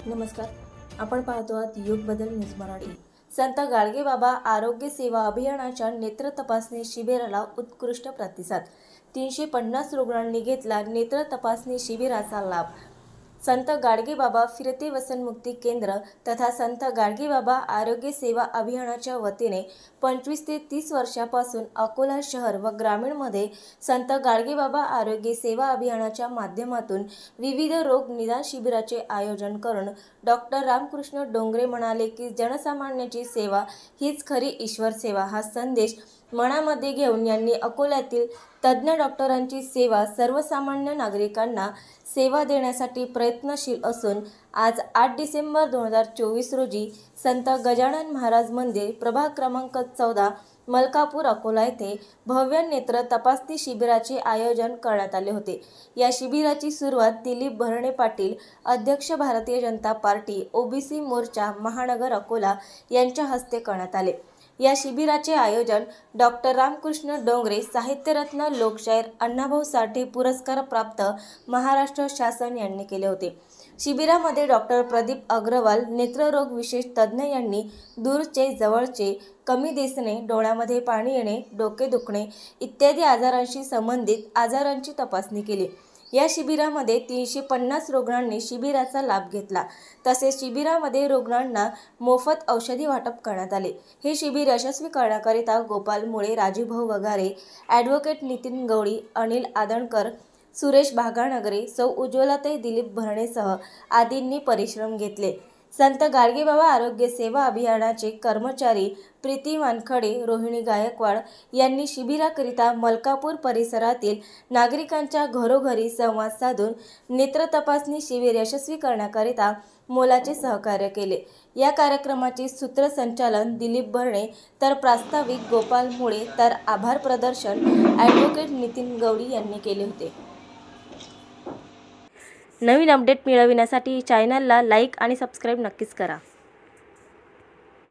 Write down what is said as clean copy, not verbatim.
नमस्कार, आपण पाहतो आहात युग बदल न्यूज मराठी। संत गाडगेबाबा आरोग्य सेवा अभियानाच्या नेत्र तपासणी शिबिराला उत्कृष्ट प्रतिसाद। 350 रुग्णांनी घेतला नेत्र तपासणी शिबिराचा लाभ। संत गाडगेबाबा फिरते व्यसनमुक्ती केंद्र तथा संत गाडगेबाबा आरोग्य सेवा अभियानाच्या वतीने 25 ते 30 वर्षापासून अकोला शहर व ग्रामीणमध्ये संत गाडगेबाबा आरोग्य सेवा अभियानाच्या माध्यमातून विविध रोग निदान शिबिराचे आयोजन करून डॉक्टर रामकृष्ण डोंगरे म्हणाले की जनसामान्याची सेवा हीच खरी ईश्वर सेवा हा संदेश मनामध्ये घेऊन यांनी अकोल्यातील तज्ञ डॉक्टरांची सेवा सर्वसामान्य नागरिकांना सेवा देण्यासाठी प्रयत्नशील असून आज 8 डिसेंबर 2024 रोजी संत गजानन महाराज मंदिर प्रभाग क्रमांक 14 मलकापूर अकोला येथे भव्य नेत्र तपासणी शिबिराचे आयोजन करण्यात आले होते। या शिबिराची सुरुवात दिलीप भरणे पाटील अध्यक्ष भारतीय जनता पार्टी ओबीसी मोर्चा महानगर अकोला यांच्या हस्ते करण्यात आले। या शिबिराचे आयोजन डॉक्टर रामकृष्ण डोंगरे साहित्यरत्न लोकशाहीर अण्णाभाऊ साठे पुरस्कार प्राप्त महाराष्ट्र शासन यांनी केले होते। शिबिरामध्ये डॉक्टर प्रदीप अग्रवाल नेत्ररोग विशेष तज्ञ यांनी दूरचे जवळचे कमी दिसणे, डोळ्यामध्ये पाणी येणे, डोके दुखणे इत्यादी आजारांशी संबंधित आजारांची तपासणी केली। या शिबिरामध्ये 350 रुग्णांनी शिबिराचा लाभ घेतला। तसेच शिबिरामध्ये रुग्णांना मोफत औषधी वाटप करण्यात आले। हे शिबिर यशस्वी करण्याकरिता गोपाल मुळे, राजूभाऊ वगारे, ॲडव्होकेट नितीन गवळी, अनिल आदणकर, सुरेश भागानगरे, सौ उज्ज्वलाताई दिलीप भरणेसह आदींनी परिश्रम घेतले। संत गाडगेबाबा आरोग्य सेवा अभियानाचे कर्मचारी प्रीती वानखडे, रोहिणी गायकवाड यांनी शिबिराकरिता मलकापूर परिसरातील नागरिकांच्या घरोघरी संवाद साधून नेत्र तपासणी शिबिर यशस्वी करण्याकरिता मोलाचे सहकार्य केले। या कार्यक्रमाचे सूत्रसंचालन दिलीप भरणे तर प्रास्ताविक गोपाल मुळे तर आभार प्रदर्शन ॲडव्होकेट नितीन गवळी यांनी केले होते। नवीन अपडेट मिळविण्यासाठी चॅनलला लाईक आणि सबस्क्राईब नक्कीच करा।